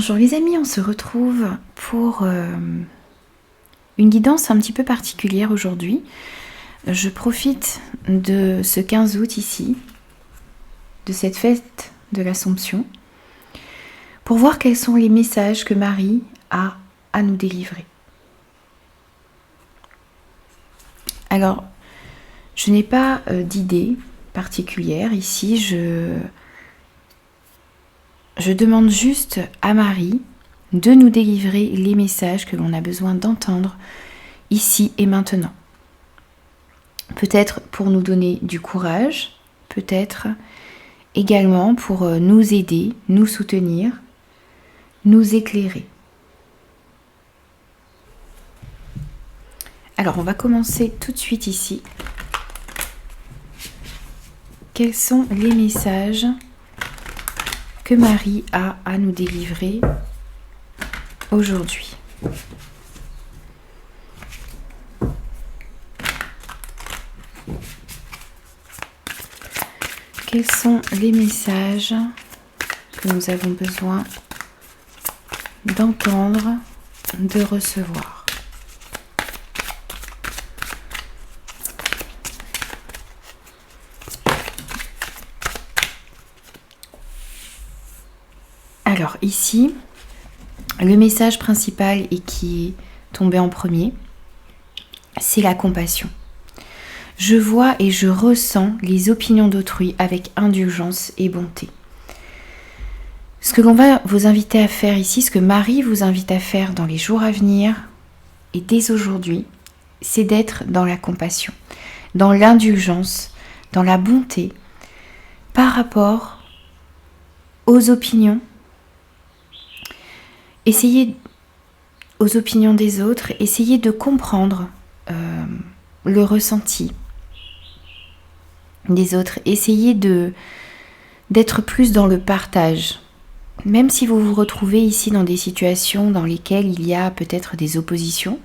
Bonjour les amis, on se retrouve pour une guidance un petit peu particulière aujourd'hui. Je profite de ce 15 août ici, de cette fête de l'Assomption, pour voir quels sont les messages que Marie a à nous délivrer. Alors, je n'ai pas d'idée particulière ici, je demande juste à Marie de nous délivrer les messages que l'on a besoin d'entendre ici et maintenant. Peut-être pour nous donner du courage, peut-être également pour nous aider, nous soutenir, nous éclairer. Alors on va commencer tout de suite ici. Quels sont les messages que Marie a à nous délivrer aujourd'hui? Quels sont les messages que nous avons besoin d'entendre, de recevoir? Alors ici, le message principal et qui est tombé en premier, c'est la compassion. Je vois et je ressens les opinions d'autrui avec indulgence et bonté. Ce que l'on va vous inviter à faire ici, ce que Marie vous invite à faire dans les jours à venir et dès aujourd'hui, c'est d'être dans la compassion, dans l'indulgence, dans la bonté par rapport aux opinions. Essayez aux opinions des autres, essayez de comprendre le ressenti des autres, essayez d'être plus dans le partage. Même si vous vous retrouvez ici dans des situations dans lesquelles il y a peut-être des oppositions,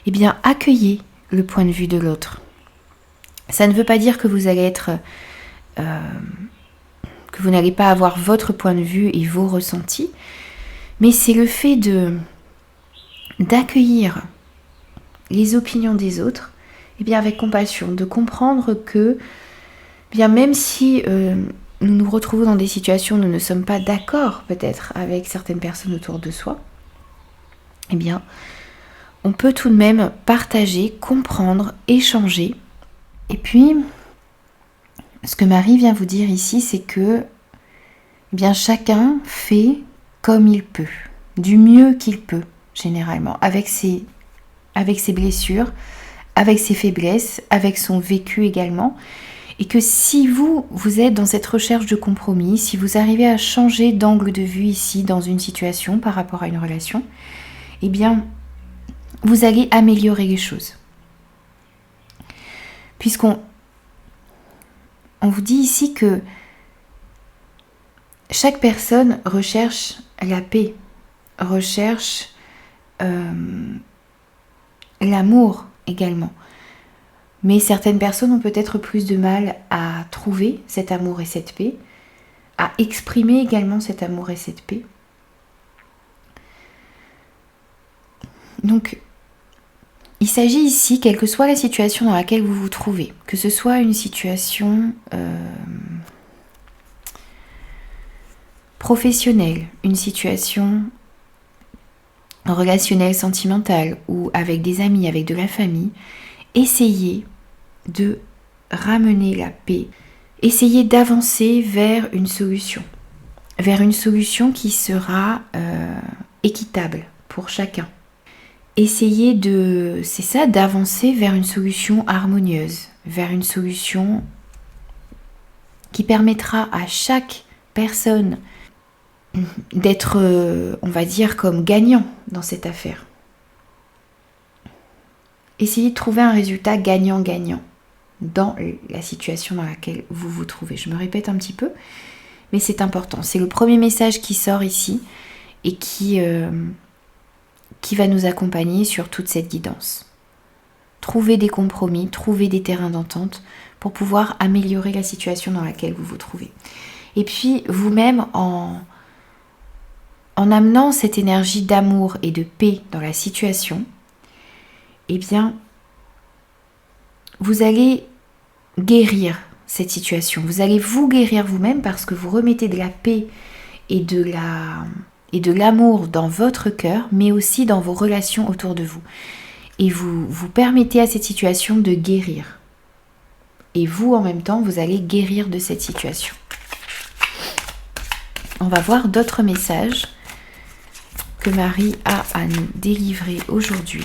eh bien accueillez le point de vue de l'autre. Ça ne veut pas dire que vous allez être que vous n'allez pas avoir votre point de vue et vos ressentis, mais c'est le fait d'accueillir les opinions des autres, et bien avec compassion, de comprendre que bien même si nous nous retrouvons dans des situations où nous ne sommes pas d'accord peut-être avec certaines personnes autour de soi, eh bien on peut tout de même partager, comprendre, échanger. Et puis ce que Marie vient vous dire ici, c'est que eh bien chacun fait comme il peut, du mieux qu'il peut, généralement, avec ses blessures, avec ses faiblesses, avec son vécu également. Et que si vous êtes dans cette recherche de compromis, si vous arrivez à changer d'angle de vue ici dans une situation par rapport à une relation, eh bien, vous allez améliorer les choses. Puisqu'on vous dit ici que chaque personne recherche la paix, recherche l'amour également. Mais certaines personnes ont peut-être plus de mal à trouver cet amour et cette paix, à exprimer également cet amour et cette paix. Donc, il s'agit ici, quelle que soit la situation dans laquelle vous vous trouvez, que ce soit une situation professionnelle, une situation relationnelle, sentimentale, ou avec des amis, avec de la famille, essayez de ramener la paix, essayez d'avancer vers une solution qui sera équitable pour chacun. Essayez d'avancer vers une solution harmonieuse, vers une solution qui permettra à chaque personne d'être, on va dire, comme gagnant dans cette affaire. Essayez de trouver un résultat gagnant-gagnant dans la situation dans laquelle vous vous trouvez. Je me répète un petit peu, mais c'est important. C'est le premier message qui sort ici et qui va nous accompagner sur toute cette guidance. Trouvez des compromis, trouvez des terrains d'entente pour pouvoir améliorer la situation dans laquelle vous vous trouvez. Et puis vous-même, en en amenant cette énergie d'amour et de paix dans la situation, eh bien, vous allez guérir cette situation. Vous allez vous guérir vous-même parce que vous remettez de la paix et de l'amour dans votre cœur, mais aussi dans vos relations autour de vous. Et vous permettez à cette situation de guérir. Et vous, en même temps, vous allez guérir de cette situation. On va voir d'autres messages que Marie a à nous délivrer aujourd'hui.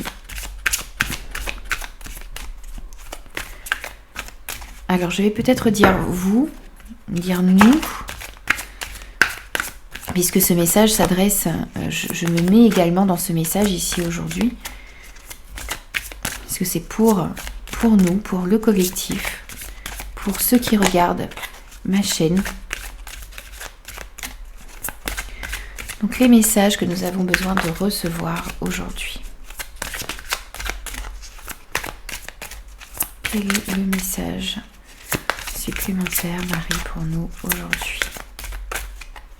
Alors, je vais peut-être dire vous, dire nous, puisque ce message s'adresse, je me mets également dans ce message ici aujourd'hui, puisque c'est pour nous, pour le collectif, pour ceux qui regardent ma chaîne. Donc les messages que nous avons besoin de recevoir aujourd'hui. Quel est le message supplémentaire, Marie, pour nous aujourd'hui?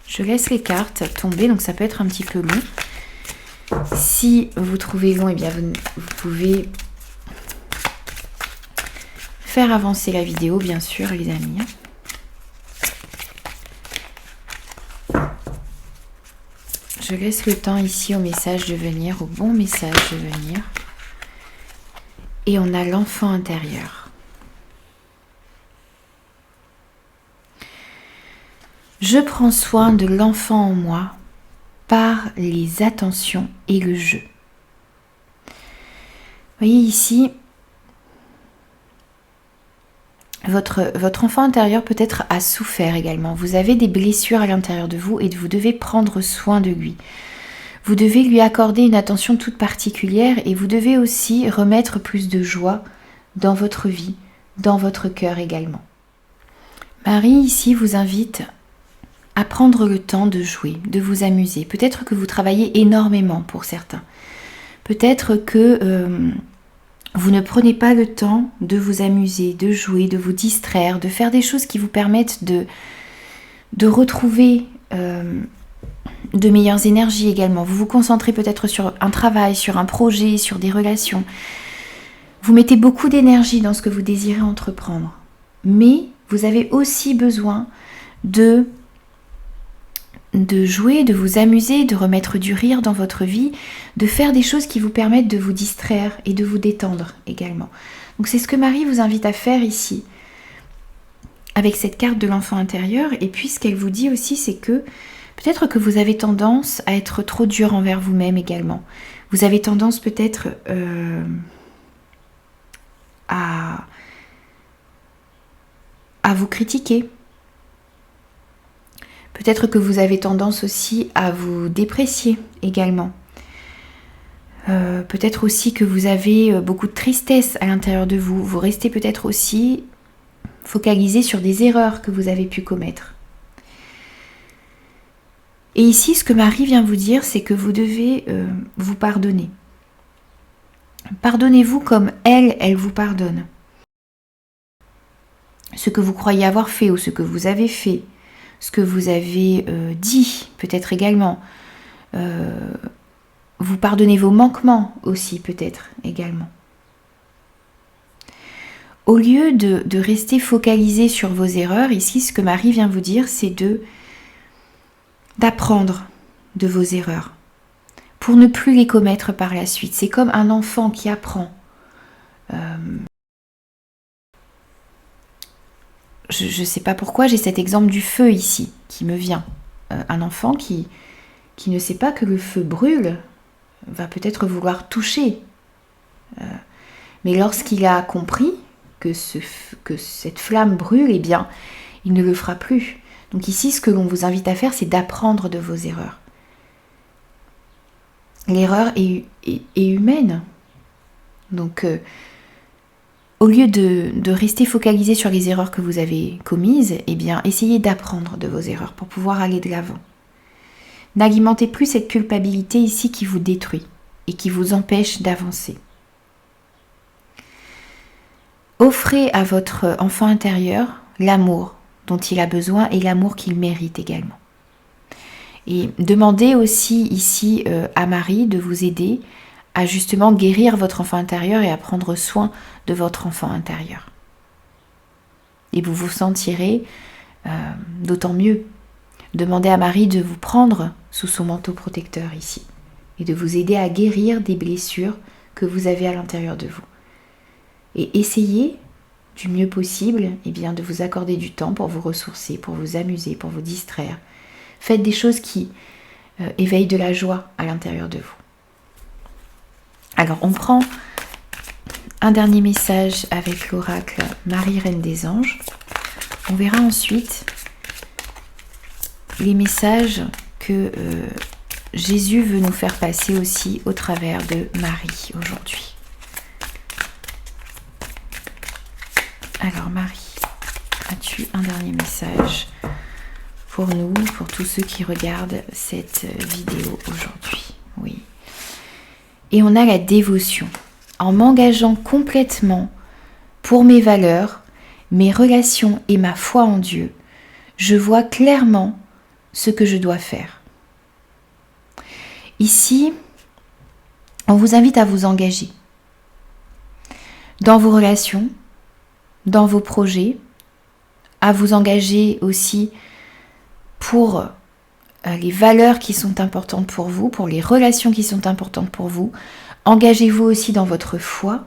Je laisse les cartes tomber, donc ça peut être un petit peu long. Si vous trouvez long, eh bien vous pouvez faire avancer la vidéo, bien sûr, les amis. Je laisse le temps ici au message de venir, au bon message de venir. Et on a l'enfant intérieur. Je prends soin de l'enfant en moi par les attentions et le jeu. Vous voyez ici, votre enfant intérieur peut-être a souffert également. Vous avez des blessures à l'intérieur de vous et vous devez prendre soin de lui. Vous devez lui accorder une attention toute particulière et vous devez aussi remettre plus de joie dans votre vie, dans votre cœur également. Marie ici vous invite à prendre le temps de jouer, de vous amuser. Peut-être que vous travaillez énormément pour certains. Peut-être que vous ne prenez pas le temps de vous amuser, de jouer, de vous distraire, de faire des choses qui vous permettent de retrouver de meilleures énergies également. Vous vous concentrez peut-être sur un travail, sur un projet, sur des relations. Vous mettez beaucoup d'énergie dans ce que vous désirez entreprendre. Mais vous avez aussi besoin de jouer, de vous amuser, de remettre du rire dans votre vie, de faire des choses qui vous permettent de vous distraire et de vous détendre également. Donc c'est ce que Marie vous invite à faire ici, avec cette carte de l'enfant intérieur. Et puis ce qu'elle vous dit aussi, c'est que peut-être que vous avez tendance à être trop dur envers vous-même également. Vous avez tendance peut-être à vous critiquer. Peut-être que vous avez tendance aussi à vous déprécier également. Peut-être aussi que vous avez beaucoup de tristesse à l'intérieur de vous. Vous restez peut-être aussi focalisé sur des erreurs que vous avez pu commettre. Et ici, ce que Marie vient vous dire, c'est que vous devez vous pardonner. Pardonnez-vous comme elle vous pardonne. Ce que vous croyez avoir fait ou ce que vous avez fait, ce que vous avez dit, peut-être également. Vous pardonnez vos manquements aussi, peut-être également. Au lieu de rester focalisé sur vos erreurs, ici, ce que Marie vient vous dire, c'est d'apprendre de vos erreurs pour ne plus les commettre par la suite. C'est comme un enfant qui apprend. Je ne sais pas pourquoi j'ai cet exemple du feu ici qui me vient. Un enfant qui ne sait pas que le feu brûle va peut-être vouloir toucher. Mais lorsqu'il a compris que cette flamme brûle, eh bien, il ne le fera plus. Donc ici, ce que l'on vous invite à faire, c'est d'apprendre de vos erreurs. L'erreur est humaine. Donc, au lieu de rester focalisé sur les erreurs que vous avez commises, eh bien, essayez d'apprendre de vos erreurs pour pouvoir aller de l'avant. N'alimentez plus cette culpabilité ici qui vous détruit et qui vous empêche d'avancer. Offrez à votre enfant intérieur l'amour dont il a besoin et l'amour qu'il mérite également. Et demandez aussi ici à Marie de vous aider à justement guérir votre enfant intérieur et à prendre soin de votre enfant intérieur. Et vous vous sentirez d'autant mieux. Demandez à Marie de vous prendre sous son manteau protecteur ici et de vous aider à guérir des blessures que vous avez à l'intérieur de vous. Et essayez du mieux possible de vous accorder du temps pour vous ressourcer, pour vous amuser, pour vous distraire. Faites des choses qui éveillent de la joie à l'intérieur de vous. Alors on prend un dernier message avec l'oracle Marie Reine des Anges. On verra ensuite les messages que Jésus veut nous faire passer aussi au travers de Marie aujourd'hui. Alors Marie, as-tu un dernier message pour nous, pour tous ceux qui regardent cette vidéo aujourd'hui? Oui. Et on a la dévotion. En m'engageant complètement pour mes valeurs, mes relations et ma foi en Dieu, je vois clairement ce que je dois faire. Ici, on vous invite à vous engager dans vos relations, dans vos projets, à vous engager aussi pour les valeurs qui sont importantes pour vous, pour les relations qui sont importantes pour vous. Engagez-vous aussi dans votre foi.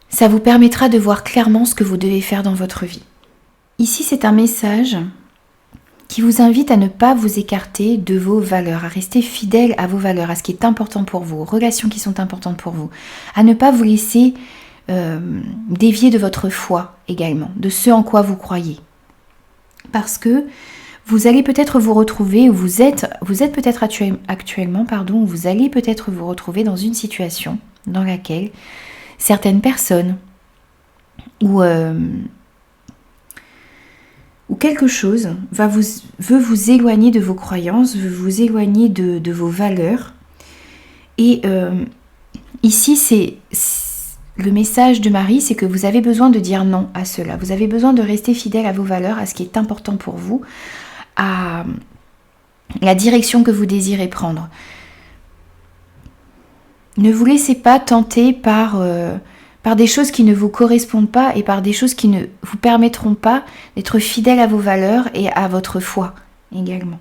Ça vous permettra de voir clairement ce que vous devez faire dans votre vie. Ici, c'est un message qui vous invite à ne pas vous écarter de vos valeurs, à rester fidèle à vos valeurs, à ce qui est important pour vous, aux relations qui sont importantes pour vous, à ne pas vous laisser dévier de votre foi également, de ce en quoi vous croyez. Parce que vous allez peut-être vous retrouver, ou vous êtes peut-être actuellement, ou vous allez peut-être vous retrouver dans une situation dans laquelle certaines personnes ou quelque chose veut vous éloigner de vos croyances, veut vous éloigner de vos valeurs. Et ici, le message de Marie, c'est que vous avez besoin de dire non à cela. Vous avez besoin de rester fidèle à vos valeurs, à ce qui est important pour vous, à la direction que vous désirez prendre. Ne vous laissez pas tenter par des choses qui ne vous correspondent pas et par des choses qui ne vous permettront pas d'être fidèle à vos valeurs et à votre foi également.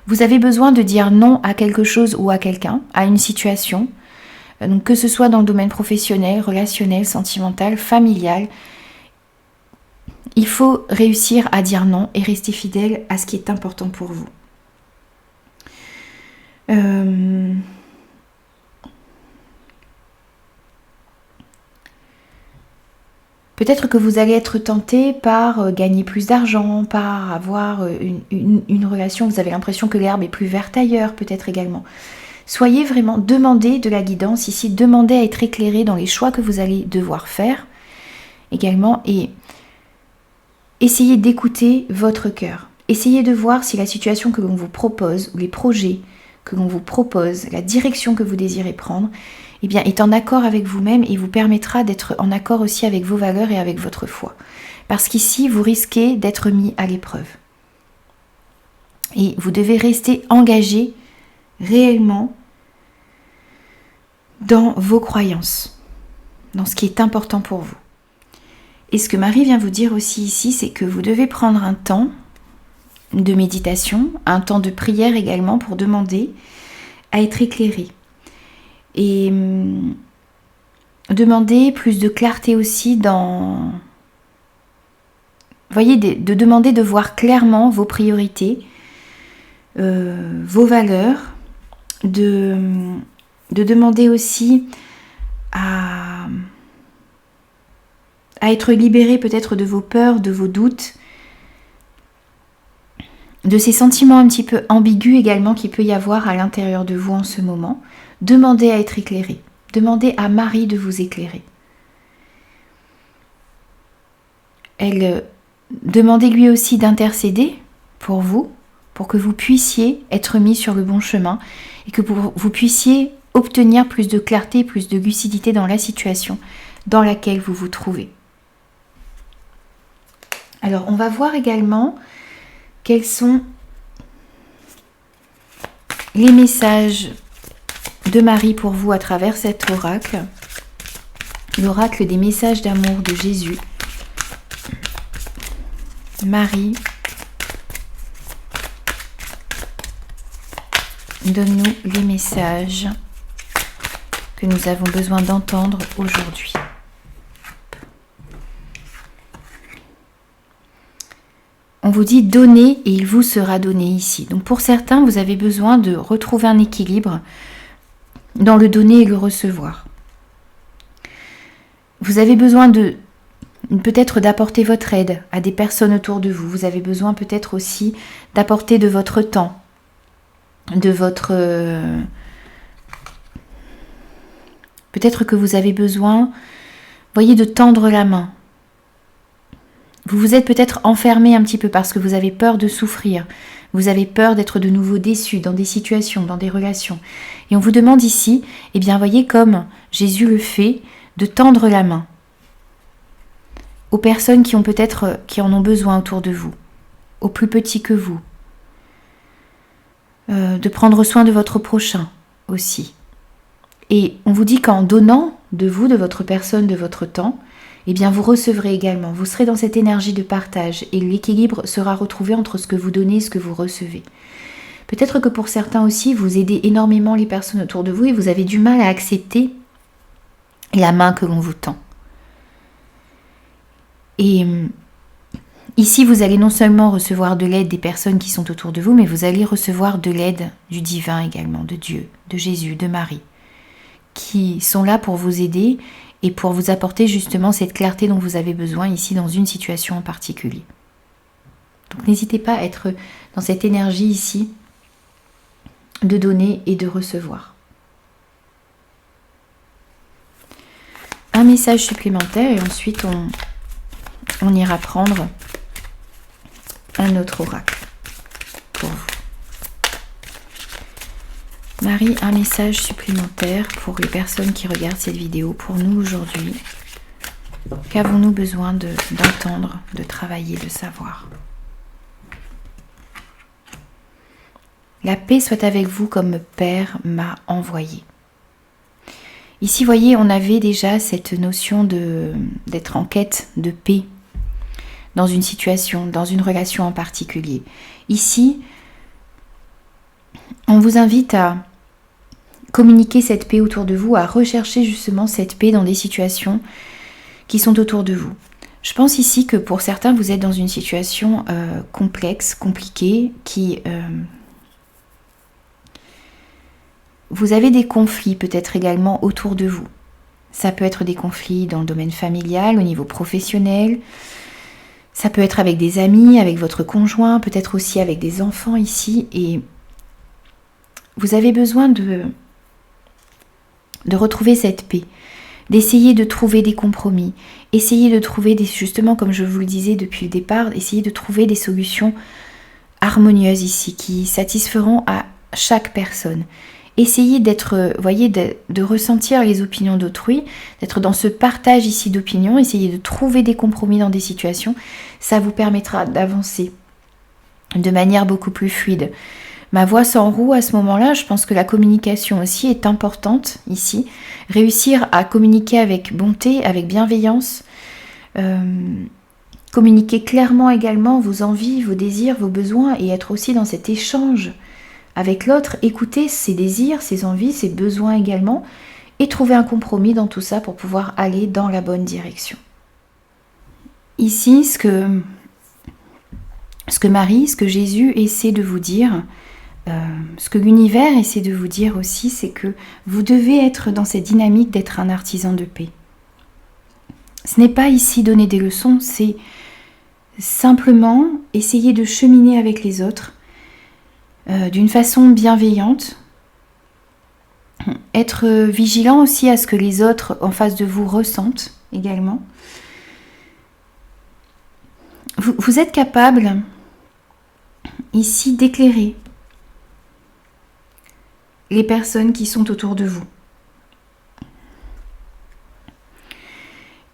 Vous avez besoin de dire non à quelque chose ou à quelqu'un, à une situation, donc que ce soit dans le domaine professionnel, relationnel, sentimental, familial. Il faut réussir à dire non et rester fidèle à ce qui est important pour vous. Peut-être que vous allez être tenté par gagner plus d'argent, par avoir une relation, vous avez l'impression que l'herbe est plus verte ailleurs, peut-être également. Soyez vraiment, demandez de la guidance ici, demandez à être éclairé dans les choix que vous allez devoir faire également et essayez d'écouter votre cœur. Essayez de voir si la situation que l'on vous propose ou les projets que l'on vous propose, la direction que vous désirez prendre, est en accord avec vous-même et vous permettra d'être en accord aussi avec vos valeurs et avec votre foi. Parce qu'ici, vous risquez d'être mis à l'épreuve. Et vous devez rester engagé réellement dans vos croyances, dans ce qui est important pour vous. Et ce que Marie vient vous dire aussi ici, c'est que vous devez prendre un temps de méditation, un temps de prière également pour demander à être éclairé. Et demander plus de clarté aussi dans... Voyez, de demander de voir clairement vos priorités, vos valeurs, de demander aussi à être libéré peut-être de vos peurs, de vos doutes, de ces sentiments un petit peu ambigus également qu'il peut y avoir à l'intérieur de vous en ce moment. Demandez à être éclairé. Demandez à Marie de vous éclairer. Demandez-lui aussi d'intercéder pour vous, pour que vous puissiez être mis sur le bon chemin et que vous puissiez obtenir plus de clarté, plus de lucidité dans la situation dans laquelle vous vous trouvez. Alors, on va voir également quelles sont les messages de Marie pour vous à travers cet oracle. L'oracle des messages d'amour de Jésus. Marie, donne-nous les messages que nous avons besoin d'entendre aujourd'hui. On vous dit donnez et il vous sera donné ici. Donc pour certains, vous avez besoin de retrouver un équilibre dans le donner et le recevoir. Vous avez besoin peut-être d'apporter votre aide à des personnes autour de vous. Vous avez besoin peut-être aussi d'apporter de votre temps, de votre... Peut-être que vous avez besoin, voyez, de tendre la main. Vous vous êtes peut-être enfermé un petit peu parce que vous avez peur de souffrir. Vous avez peur d'être de nouveau déçu dans des situations, dans des relations. Et on vous demande ici, eh bien, voyez comme Jésus le fait, de tendre la main aux personnes qui en ont besoin autour de vous, aux plus petits que vous. De prendre soin de votre prochain aussi. Et on vous dit qu'en donnant de vous, de votre personne, de votre temps, eh bien vous recevrez également. Vous serez dans cette énergie de partage et l'équilibre sera retrouvé entre ce que vous donnez et ce que vous recevez. Peut-être que pour certains aussi, vous aidez énormément les personnes autour de vous et vous avez du mal à accepter la main que l'on vous tend. Et ici, vous allez non seulement recevoir de l'aide des personnes qui sont autour de vous, mais vous allez recevoir de l'aide du divin également, de Dieu, de Jésus, de Marie, qui sont là pour vous aider et pour vous apporter justement cette clarté dont vous avez besoin ici dans une situation en particulier. Donc n'hésitez pas à être dans cette énergie ici de donner et de recevoir. Un message supplémentaire et ensuite on ira prendre un autre oracle pour vous. Marie, un message supplémentaire pour les personnes qui regardent cette vidéo, pour nous aujourd'hui. Qu'avons-nous besoin d'entendre, de travailler, de savoir? La paix soit avec vous comme Père m'a envoyé. Ici, voyez, on avait déjà cette notion d'être en quête de paix dans une situation, dans une relation en particulier. Ici, on vous invite à communiquer cette paix autour de vous, à rechercher justement cette paix dans des situations qui sont autour de vous. Je pense ici que pour certains, vous êtes dans une situation complexe, compliquée, qui... vous avez des conflits peut-être également autour de vous. Ça peut être des conflits dans le domaine familial, au niveau professionnel. Ça peut être avec des amis, avec votre conjoint, peut-être aussi avec des enfants ici. Et vous avez besoin de retrouver cette paix, d'essayer de trouver des compromis, essayer de trouver justement, comme je vous le disais depuis le départ, essayer de trouver des solutions harmonieuses ici, qui satisferont à chaque personne. Essayez d'être, voyez, de ressentir les opinions d'autrui, d'être dans ce partage ici d'opinions, essayez de trouver des compromis dans des situations, ça vous permettra d'avancer de manière beaucoup plus fluide. Ma voix s'enroue à ce moment-là, je pense que la communication aussi est importante ici. Réussir à communiquer avec bonté, avec bienveillance, communiquer clairement également vos envies, vos désirs, vos besoins et être aussi dans cet échange avec l'autre, écouter ses désirs, ses envies, ses besoins également et trouver un compromis dans tout ça pour pouvoir aller dans la bonne direction. Ici, ce que Marie, ce que Jésus essaie de vous dire, ce que l'univers essaie de vous dire aussi, c'est que vous devez être dans cette dynamique d'être un artisan de paix. Ce n'est pas ici donner des leçons, c'est simplement essayer de cheminer avec les autres d'une façon bienveillante, être vigilant aussi à ce que les autres en face de vous ressentent également. Vous êtes capable ici d'éclairer les personnes qui sont autour de vous.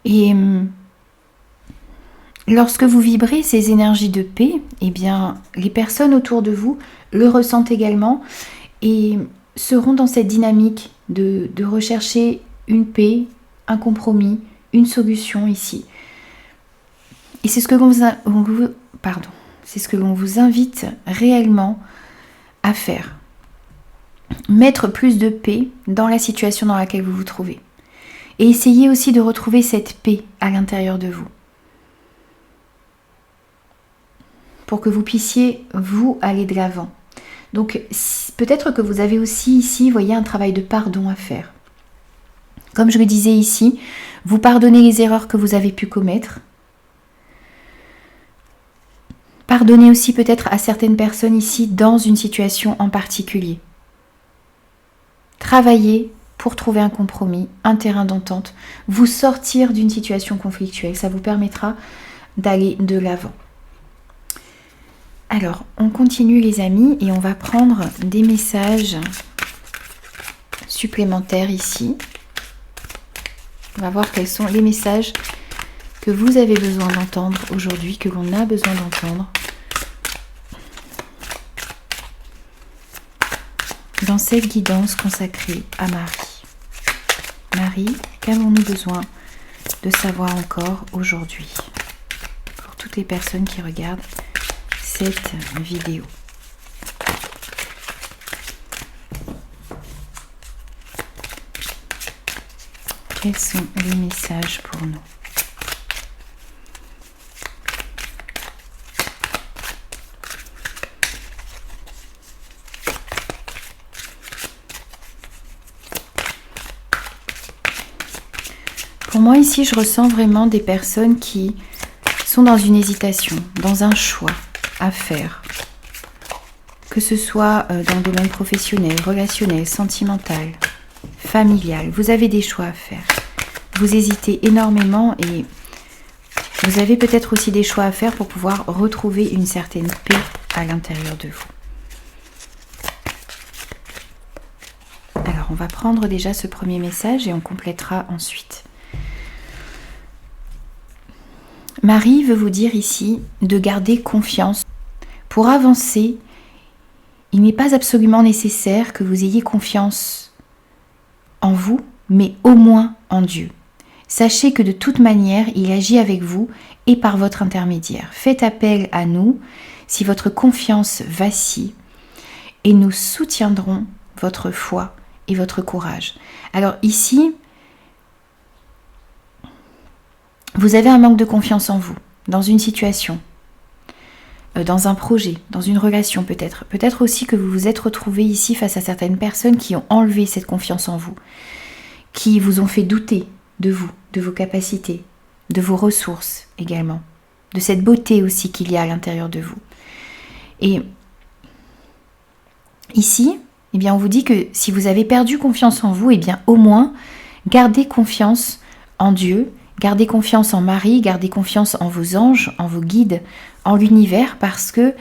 Et lorsque vous vibrez ces énergies de paix, eh bien, les personnes autour de vous le ressentent également et seront dans cette dynamique de rechercher une paix, un compromis, une solution ici. Et c'est ce que c'est ce que l'on vous invite réellement à faire. Mettre plus de paix dans la situation dans laquelle vous vous trouvez. Et essayez aussi de retrouver cette paix à l'intérieur de vous. Pour que vous puissiez, vous, aller de l'avant. Donc, peut-être que vous avez aussi ici, voyez, un travail de pardon à faire. Comme je le disais ici, vous pardonnez les erreurs que vous avez pu commettre. Pardonnez aussi peut-être à certaines personnes ici dans une situation en particulier. Travaillez pour trouver un compromis, un terrain d'entente, vous sortir d'une situation conflictuelle. Ça vous permettra d'aller de l'avant. Alors, on continue les amis et on va prendre des messages supplémentaires ici. On va voir quels sont les messages que vous avez besoin d'entendre aujourd'hui, que l'on a besoin d'entendre dans cette guidance consacrée à Marie. Marie, qu'avons-nous besoin de savoir encore aujourd'hui pour toutes les personnes qui regardent cette vidéo? Quels sont les messages pour nous? Pour moi ici, je ressens vraiment des personnes qui sont dans une hésitation, dans un choix à faire. Que ce soit dans le domaine professionnel, relationnel, sentimental, familial. Vous avez des choix à faire. Vous hésitez énormément et vous avez peut-être aussi des choix à faire pour pouvoir retrouver une certaine paix à l'intérieur de vous. Alors, on va prendre déjà ce premier message et on complétera ensuite. Marie veut vous dire ici de garder confiance. Pour avancer, il n'est pas absolument nécessaire que vous ayez confiance en vous, mais au moins en Dieu. Sachez que de toute manière, il agit avec vous et par votre intermédiaire. Faites appel à nous si votre confiance vacille et nous soutiendrons votre foi et votre courage. Alors ici, vous avez un manque de confiance en vous, dans une situation, dans un projet, dans une relation peut-être. Peut-être aussi que vous vous êtes retrouvé ici face à certaines personnes qui ont enlevé cette confiance en vous, qui vous ont fait douter de vous, de vos capacités, de vos ressources également, de cette beauté aussi qu'il y a à l'intérieur de vous. Et ici, eh bien, on vous dit que si vous avez perdu confiance en vous, eh bien, au moins, gardez confiance en Dieu. Gardez confiance en Marie, gardez confiance en vos anges, en vos guides, en l'univers, parce que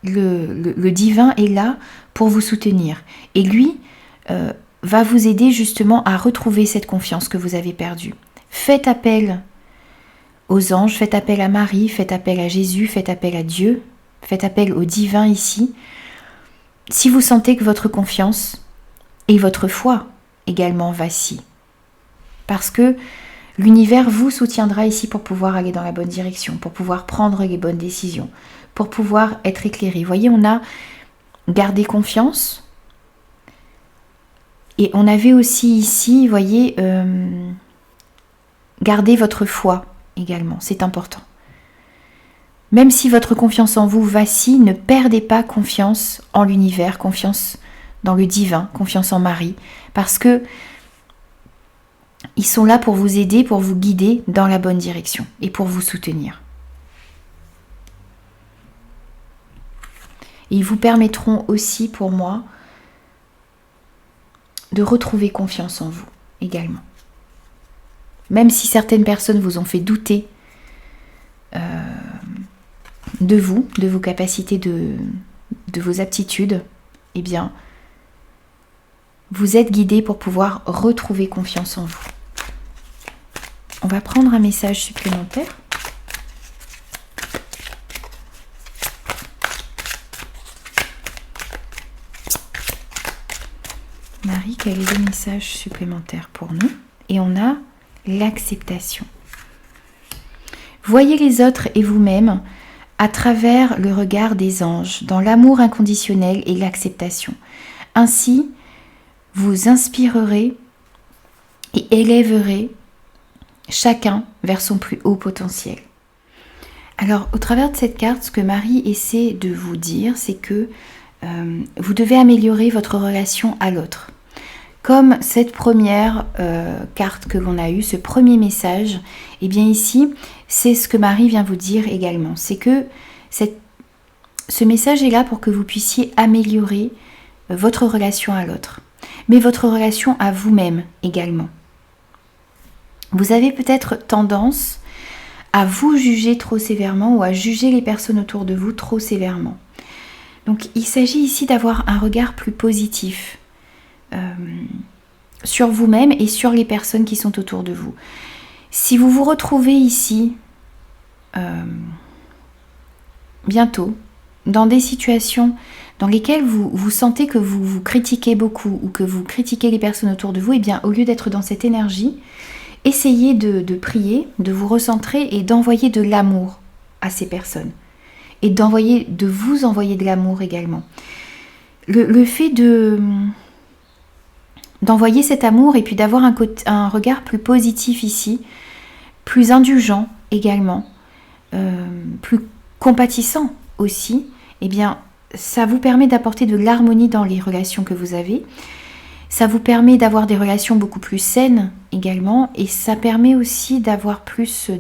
le divin est là pour vous soutenir. Et lui va vous aider justement à retrouver cette confiance que vous avez perdue. Faites appel aux anges, faites appel à Marie, faites appel à Jésus, faites appel à Dieu, faites appel au divin ici. Si vous sentez que votre confiance et votre foi également vacille. Parce que l'univers vous soutiendra ici pour pouvoir aller dans la bonne direction, pour pouvoir prendre les bonnes décisions, pour pouvoir être éclairé. Vous voyez, on a gardé confiance et on avait aussi ici, vous voyez, gardez votre foi également, c'est important. Même si votre confiance en vous vacille, ne perdez pas confiance en l'univers, confiance dans le divin, confiance en Marie, parce que ils sont là pour vous aider, pour vous guider dans la bonne direction et pour vous soutenir. Et ils vous permettront aussi, pour moi, de retrouver confiance en vous également. Même si certaines personnes vous ont fait douter de vous, de vos capacités, de vos aptitudes, eh bien, vous êtes guidés pour pouvoir retrouver confiance en vous. On va prendre un message supplémentaire. Marie, quel est le message supplémentaire pour nous? Et on a l'acceptation. Voyez les autres et vous-même à travers le regard des anges, dans l'amour inconditionnel et l'acceptation. Ainsi, vous inspirerez et élèverez chacun vers son plus haut potentiel. Alors, au travers de cette carte, ce que Marie essaie de vous dire, c'est que vous devez améliorer votre relation à l'autre. Comme cette première carte que l'on a eue, ce premier message, et bien ici, c'est ce que Marie vient vous dire également. C'est que ce message est là pour que vous puissiez améliorer votre relation à l'autre, mais votre relation à vous-même également. Vous avez peut-être tendance à vous juger trop sévèrement ou à juger les personnes autour de vous trop sévèrement. Donc il s'agit ici d'avoir un regard plus positif sur vous-même et sur les personnes qui sont autour de vous. Si vous vous retrouvez ici bientôt dans des situations dans lesquelles vous sentez que vous critiquez beaucoup ou que vous critiquez les personnes autour de vous, et bien au lieu d'être dans cette énergie, essayez de prier, de vous recentrer et d'envoyer de l'amour à ces personnes. Et de vous envoyer de l'amour également. Le fait d'envoyer cet amour et puis d'avoir un regard plus positif ici, plus indulgent également, plus compatissant aussi, eh bien ça vous permet d'apporter de l'harmonie dans les relations que vous avez. Ça vous permet d'avoir des relations beaucoup plus saines également, et ça permet aussi d'avoir plus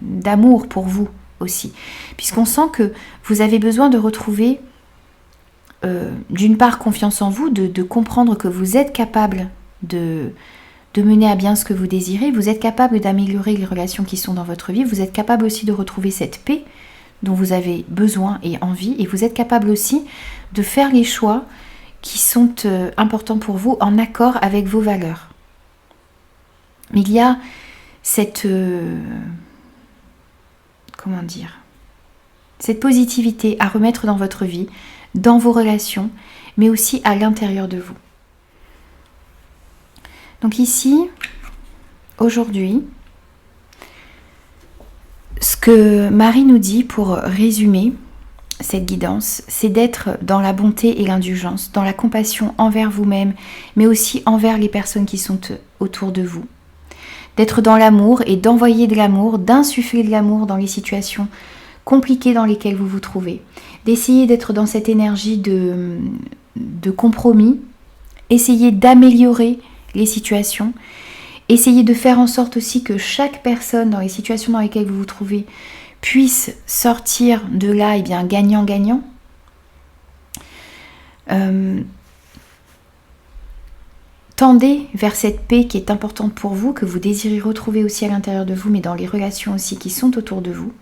d'amour pour vous aussi, puisqu'on sent que vous avez besoin de retrouver d'une part confiance en vous, de comprendre que vous êtes capable de mener à bien ce que vous désirez, vous êtes capable d'améliorer les relations qui sont dans votre vie, vous êtes capable aussi de retrouver cette paix dont vous avez besoin et envie, et vous êtes capable aussi de faire les choix qui sont importants pour vous en accord avec vos valeurs. Mais il y a cette cette positivité à remettre dans votre vie, dans vos relations, mais aussi à l'intérieur de vous. Donc ici, aujourd'hui, ce que Marie nous dit pour résumer cette guidance, c'est d'être dans la bonté et l'indulgence, dans la compassion envers vous-même, mais aussi envers les personnes qui sont autour de vous. D'être dans l'amour et d'envoyer de l'amour, d'insuffler de l'amour dans les situations compliquées dans lesquelles vous vous trouvez. D'essayer d'être dans cette énergie de compromis, essayer d'améliorer les situations, essayer de faire en sorte aussi que chaque personne dans les situations dans lesquelles vous vous trouvez puisse sortir de là gagnant-gagnant. Tendez vers cette paix qui est importante pour vous, que vous désirez retrouver aussi à l'intérieur de vous, mais dans les relations aussi qui sont autour de vous.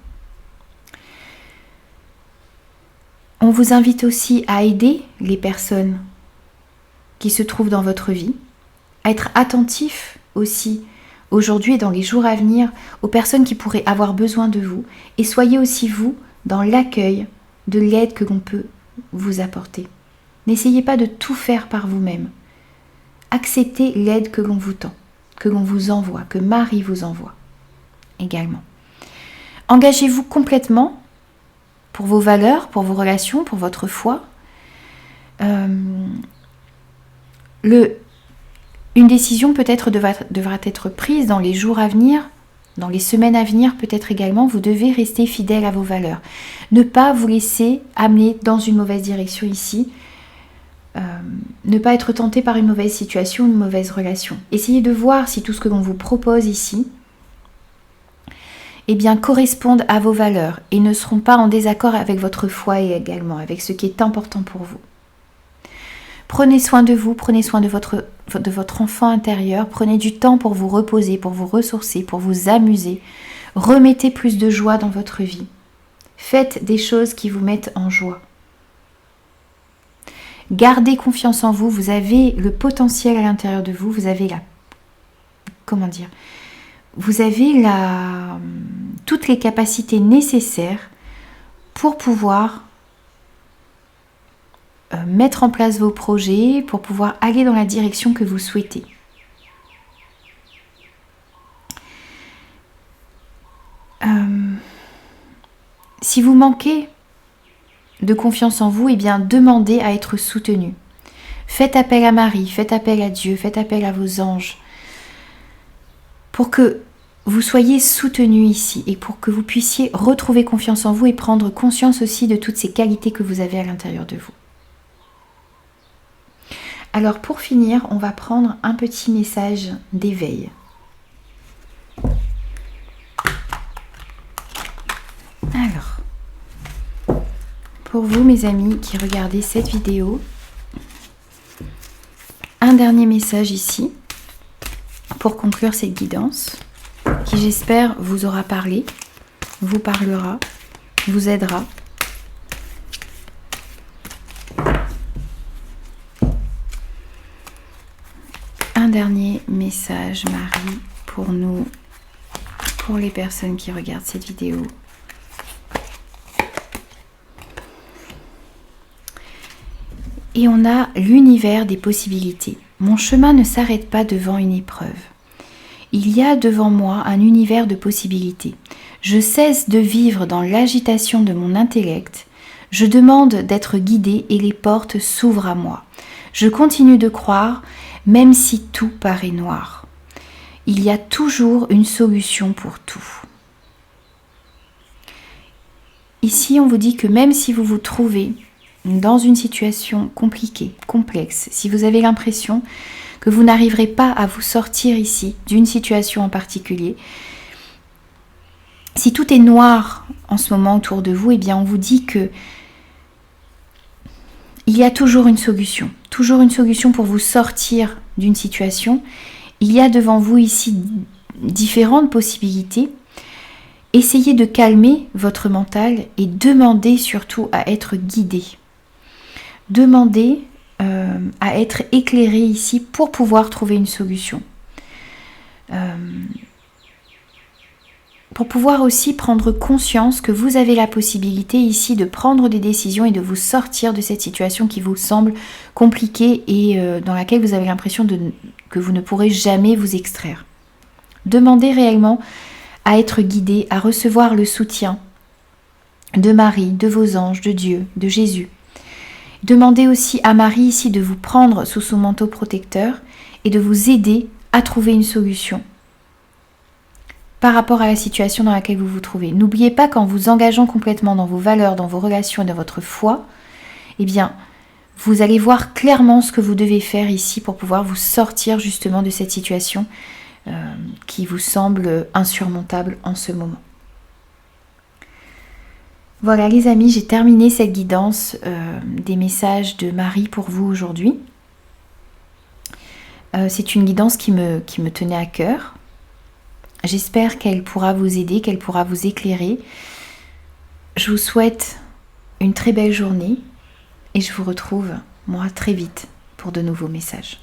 On vous invite aussi à aider les personnes qui se trouvent dans votre vie, à être attentif aussi aujourd'hui et dans les jours à venir aux personnes qui pourraient avoir besoin de vous, et soyez aussi vous dans l'accueil de l'aide que l'on peut vous apporter. N'essayez pas de tout faire par vous-même. Acceptez l'aide que l'on vous tend, que l'on vous envoie, que Marie vous envoie également. Engagez-vous complètement pour vos valeurs, pour vos relations, pour votre foi. Une décision peut-être devra être prise dans les jours à venir, dans les semaines à venir peut-être également. Vous devez rester fidèle à vos valeurs. Ne pas vous laisser amener dans une mauvaise direction ici. Ne pas être tenté par une mauvaise situation, une mauvaise relation. Essayez de voir si tout ce que l'on vous propose ici correspondent à vos valeurs et ne seront pas en désaccord avec votre foi et également avec ce qui est important pour vous. Prenez soin de vous, prenez soin de votre enfant intérieur, prenez du temps pour vous reposer, pour vous ressourcer, pour vous amuser. Remettez plus de joie dans votre vie. Faites des choses qui vous mettent en joie. Gardez confiance en vous, vous avez le potentiel à l'intérieur de vous, vous avez toutes les capacités nécessaires pour pouvoir mettre en place vos projets, pour pouvoir aller dans la direction que vous souhaitez. Si vous manquez de confiance en vous, eh bien demandez à être soutenu. Faites appel à Marie, faites appel à Dieu, faites appel à vos anges pour que vous soyez soutenu ici et pour que vous puissiez retrouver confiance en vous et prendre conscience aussi de toutes ces qualités que vous avez à l'intérieur de vous. Alors pour finir, on va prendre un petit message d'éveil. Alors, pour vous mes amis qui regardez cette vidéo, un dernier message ici pour conclure cette guidance qui j'espère vous aura parlé, vous parlera, vous aidera. Un dernier message Marie pour nous, pour les personnes qui regardent cette vidéo. Et on a l'univers des possibilités. Mon chemin ne s'arrête pas devant une épreuve. Il y a devant moi un univers de possibilités. Je cesse de vivre dans l'agitation de mon intellect. Je demande d'être guidée et les portes s'ouvrent à moi. Je continue de croire, même si tout paraît noir. Il y a toujours une solution pour tout. Ici, on vous dit que même si vous vous trouvez dans une situation compliquée, complexe, si vous avez l'impression que vous n'arriverez pas à vous sortir ici d'une situation en particulier, si tout est noir en ce moment autour de vous, eh bien on vous dit que il y a toujours une solution pour vous sortir d'une situation. Il y a devant vous ici différentes possibilités. Essayez de calmer votre mental et demandez surtout à être guidé. Demandez à être éclairé ici pour pouvoir trouver une solution. Pour pouvoir aussi prendre conscience que vous avez la possibilité ici de prendre des décisions et de vous sortir de cette situation qui vous semble compliquée et dans laquelle vous avez l'impression que vous ne pourrez jamais vous extraire. Demandez réellement à être guidé, à recevoir le soutien de Marie, de vos anges, de Dieu, de Jésus. Demandez aussi à Marie ici de vous prendre sous son manteau protecteur et de vous aider à trouver une solution par rapport à la situation dans laquelle vous vous trouvez. N'oubliez pas qu'en vous engageant complètement dans vos valeurs, dans vos relations et dans votre foi, eh bien, vous allez voir clairement ce que vous devez faire ici pour pouvoir vous sortir justement de cette situation qui vous semble insurmontable en ce moment. Voilà les amis, j'ai terminé cette guidance des messages de Marie pour vous aujourd'hui. C'est une guidance qui me tenait à cœur. J'espère qu'elle pourra vous aider, qu'elle pourra vous éclairer. Je vous souhaite une très belle journée et je vous retrouve moi très vite pour de nouveaux messages.